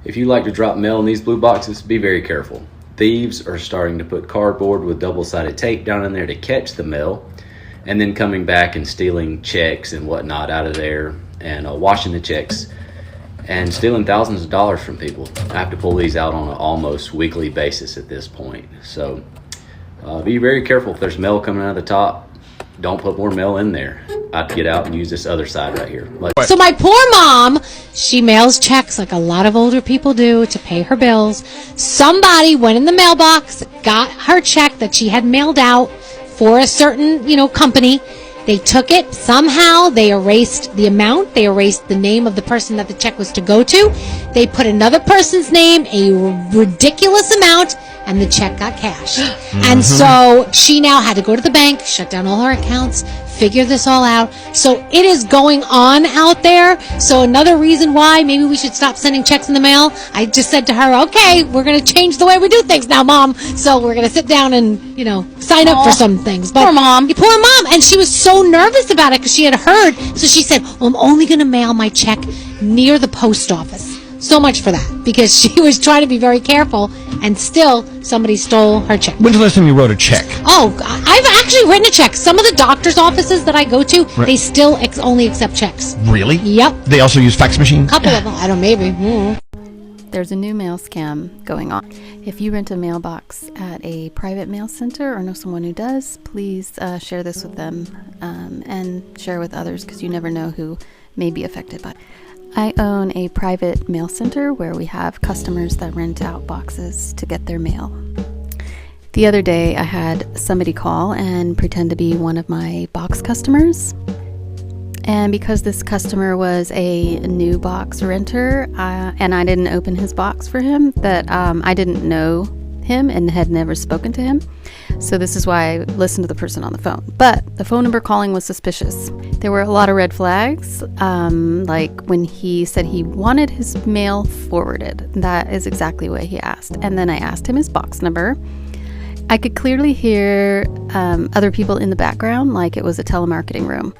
If you like to drop mail in these blue boxes, be very careful. Thieves are starting to put cardboard with double-sided tape down in there to catch the mail, and then coming back and stealing checks and whatnot out of there, and washing the checks and stealing thousands of dollars from people. I have to pull these out on an almost weekly basis at this point. So be very careful. If there's mail coming out of the top, don't put more mail in there. I'd get out and use this other side right here. So my poor mom, she mails checks like a lot of older people do to pay her bills. Somebody went in the mailbox, got her check that she had mailed out for a certain, company. They took it. Somehow they erased the amount. They erased the name of the person that the check was to go to. They put another person's name, a ridiculous amount, and the check got cashed. Mm-hmm. And so she now had to go to the bank, shut down all her accounts, figure this all out. So it is going on out there. So another reason why maybe we should stop sending checks in the mail. I just said to her, okay, we're going to change the way we do things now, Mom. So we're going to sit down and, sign up for some things. But poor Mom. Poor Mom. And she was so nervous about it because she had heard. So she said, I'm only going to mail my check near the post office. So much for that, because she was trying to be very careful, and still somebody stole her check. When's the last time you wrote a check? Oh, I've actually written a check. Some of the doctor's offices that I go to, right, they still only accept checks. Really? Yep. They also use fax machines? A couple of them. I don't know, maybe. There's a new mail scam going on. If you rent a mailbox at a private mail center or know someone who does, please share this with them and share with others, because you never know who may be affected by it. I own a private mail center where we have customers that rent out boxes to get their mail. The other day I had somebody call and pretend to be one of my box customers. And because this customer was a new box renter and I didn't open his box for him, that I didn't know him and had never spoken to him. So this is why I listened to the person on the phone. But the phone number calling was suspicious. There were a lot of red flags, like when he said he wanted his mail forwarded. That is exactly what he asked. And then I asked him his box number. I could clearly hear other people in the background, like it was a telemarketing room.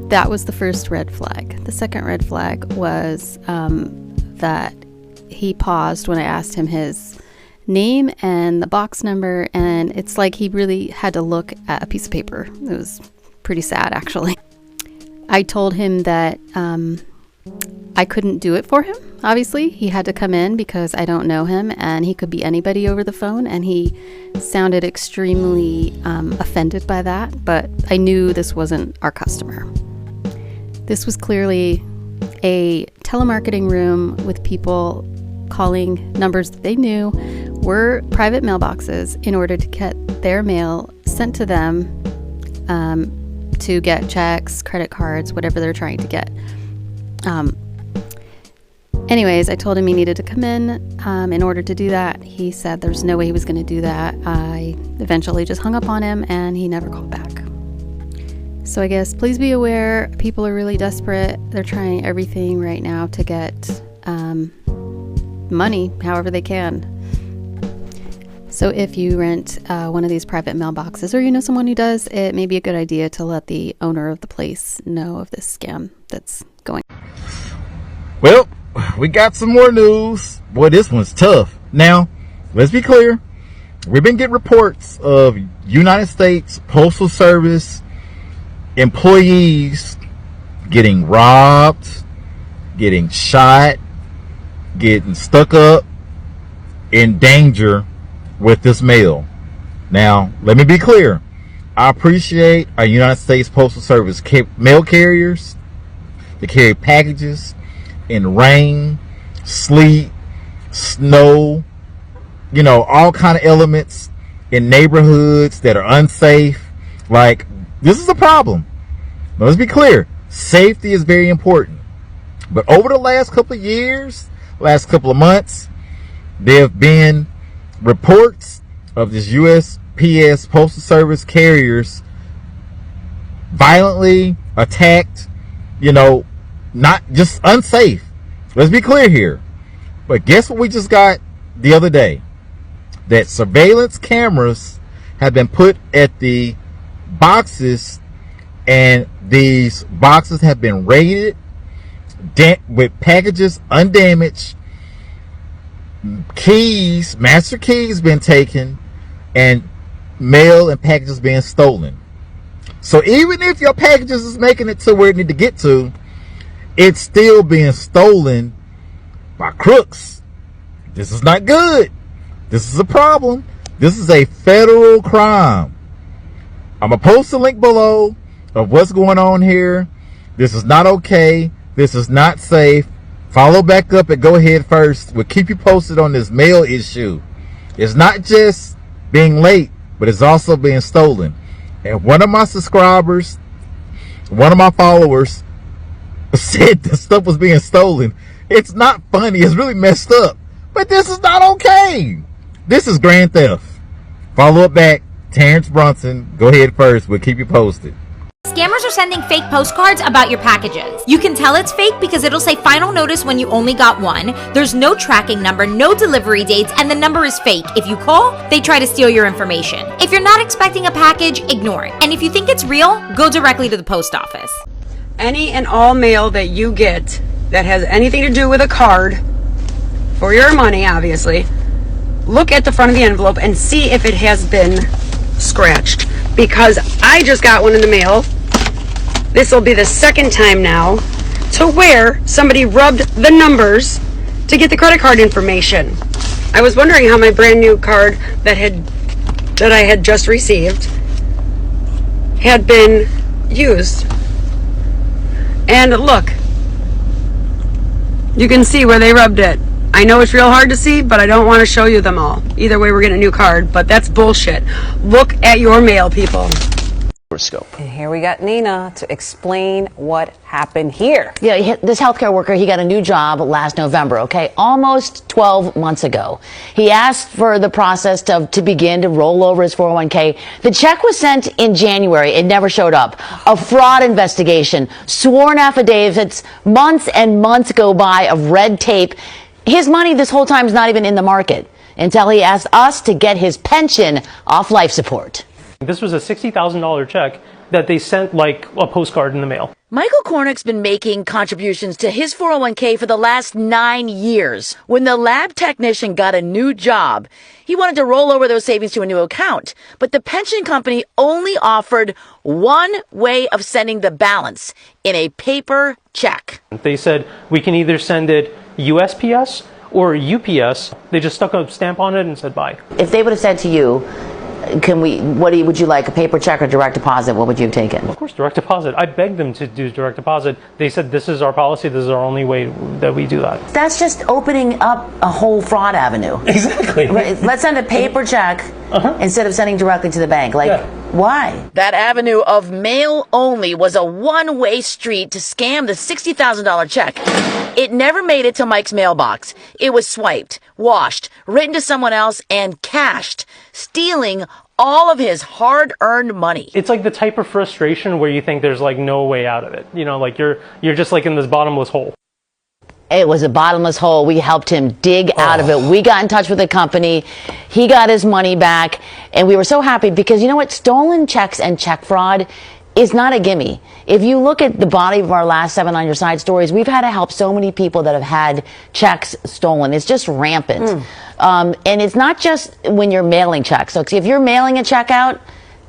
That was the first red flag. The second red flag was that he paused when I asked him his name and the box number, and it's like he really had to look at a piece of paper. It was pretty sad, actually. I told him that I couldn't do it for him. Obviously, he had to come in because I don't know him, and he could be anybody over the phone, and he sounded extremely offended by that, but I knew this wasn't our customer. This was clearly a telemarketing room with people calling numbers that they knew were private mailboxes in order to get their mail sent to them to get checks, credit cards, whatever they're trying to get. Anyways, I told him he needed to come in order to do that. He said there's no way he was going to do that. I eventually just hung up on him and he never called back. So I guess please be aware, people are really desperate. They're trying everything right now to get money however they can. So if you rent one of these private mailboxes, or you know someone who does, it may be a good idea to let the owner of the place know of this scam that's going on. Well, we got some more news. Boy, this one's tough. Now, let's be clear. We've been getting reports of United States Postal Service employees getting robbed, getting shot, getting stuck up, in danger with this mail. Now, let me be clear. I appreciate our United States Postal Service mail carriers. They carry packages in rain, sleet, snow, all kind of elements in neighborhoods that are unsafe. Like, this is a problem. Now, let's be clear. Safety is very important. But over the last couple of years, last couple of months, there have been reports of this USPS Postal Service carriers violently attacked, not just unsafe. Let's be clear here. But guess what we just got the other day? That surveillance cameras have been put at the boxes, and these boxes have been raided with packages undamaged, keys, master keys been taken, and mail and packages being stolen. So even if your packages is making it to where it need to get to, it's still being stolen by crooks. This is not good. This is a problem. This is a federal crime. I'm going to post a link below of what's going on here. This is not okay. This is not safe. Follow back up and Go Ahead First. We'll keep you posted on this mail issue. It's not just being late, but it's also being stolen. And one of my subscribers, one of my followers said the stuff was being stolen. It's not funny. It's really messed up. But this is not okay. This is grand theft. Follow up back. Terrence Brunson. Go Ahead First. We'll keep you posted. Scammers are sending fake postcards about your packages. You can tell it's fake because it'll say final notice when you only got one. There's no tracking number, no delivery dates, and the number is fake. If you call, they try to steal your information. If you're not expecting a package, ignore it. And if you think it's real, go directly to the post office. Any and all mail that you get that has anything to do with a card, for your money obviously, look at the front of the envelope and see if it has been scratched. Because I just got one in the mail. This will be the second time now to where somebody rubbed the numbers to get the credit card information. I was wondering how my brand new card that I had just received had been used. And look, you can see where they rubbed it. I know it's real hard to see, but I don't want to show you them all. Either way, we're getting a new card, but that's bullshit. Look at your mail, people. And here we got Nina to explain what happened here. Yeah, this healthcare worker, he got a new job last November, okay? Almost 12 months ago. He asked for the process to begin to roll over his 401k. The check was sent in January. It never showed up. A fraud investigation, sworn affidavits, months and months go by of red tape. His money this whole time is not even in the market until he asked us to get his pension off life support. This was a $60,000 check that they sent like a postcard in the mail. Michael Cornick's been making contributions to his 401k for the last 9 years. When the lab technician got a new job, he wanted to roll over those savings to a new account. But the pension company only offered one way of sending the balance, in a paper check. They said, we can either send it USPS or UPS. They just stuck a stamp on it and said bye. If they would have said to you, would you like, a paper check or direct deposit? What would you have taken? Of course, direct deposit. I begged them to do direct deposit. They said, this is our policy. This is our only way that we do that. That's just opening up a whole fraud avenue. Exactly. Let's send a paper check instead of sending directly to the bank. Why? That avenue of mail only was a one-way street to scam the $60,000 check. It never made it to Mike's mailbox. It was swiped, washed, written to someone else, and cashed, stealing all of his hard-earned money. It's like the type of frustration where you think there's like no way out of it. You know, like you're just like in this bottomless hole. It was a bottomless hole. We helped him dig out of it. We got in touch with the company. He got his money back. And we were so happy because, you know what? Stolen checks and check fraud is not a gimme. If you look at the body of our last 7 On Your Side stories, we've had to help so many people that have had checks stolen. It's just rampant. And it's not just when you're mailing checks. So if you're mailing a check out,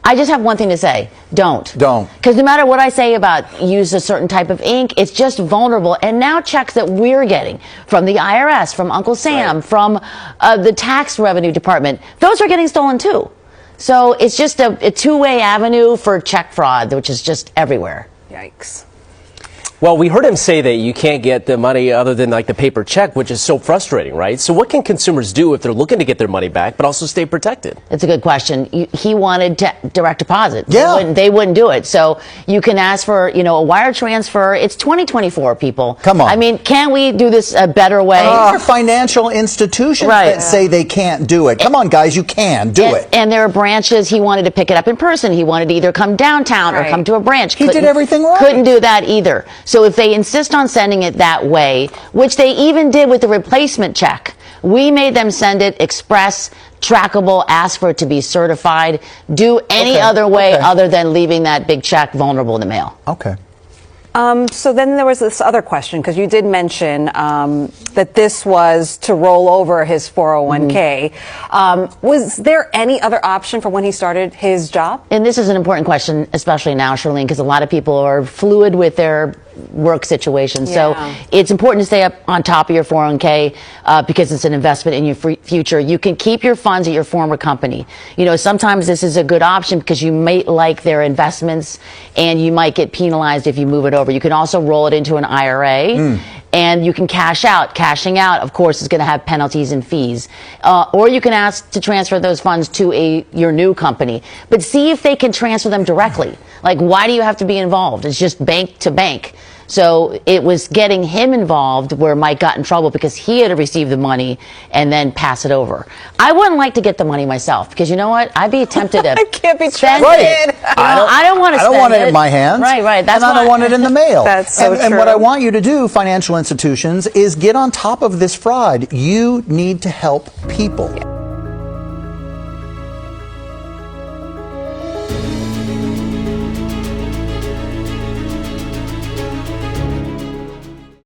I just have one thing to say. Don't. Because no matter what I say about use a certain type of ink, it's just vulnerable. And now checks that we're getting from the IRS, from Uncle Sam, from the tax revenue department, those are getting stolen too. So it's just a two-way avenue for check fraud, which is just everywhere. Yikes. Well, we heard him say that you can't get the money other than like the paper check, which is so frustrating, right? So what can consumers do if they're looking to get their money back, but also stay protected? It's a good question. He wanted direct deposit. Yeah. They wouldn't do it. So you can ask for, a wire transfer. It's 2024, people. Come on. I mean, can we do this a better way? These are financial institutions that say they can't do it. Come on, guys, you can do it. And there are branches. He wanted to pick it up in person. He wanted to either come downtown or come to a branch. He did everything right. Couldn't do that either. So if they insist on sending it that way, which they even did with the replacement check, we made them send it express, trackable, ask for it to be certified, do any other way other than leaving that big check vulnerable in the mail. Okay. So then there was this other question, because you did mention that this was to roll over his 401k. Was there any other option for when he started his job? And this is an important question, especially now, Charlene, because a lot of people are fluid with their work situation. So it's important to stay up on top of your 401k because it's an investment in your future. You can keep your funds at your former company. You know, sometimes this is a good option because you may like their investments and you might get penalized if you move it over. You can also roll it into an IRA. And you can cash out. Cashing out, of course, is going to have penalties and fees. Or you can ask to transfer those funds to your new company. But see if they can transfer them directly. Like, why do you have to be involved? It's just bank to bank. So it was getting him involved where Mike got in trouble because he had to receive the money and then pass it over. I wouldn't like to get the money myself because you know what? I'd be tempted to I can't be spend trusted. it. I don't want to spend it. I don't want it in my hands. Right. That's and I don't want it in the mail. That's so and true. what I want you to do, financial institutions, is get on top of this fraud. You need to help people.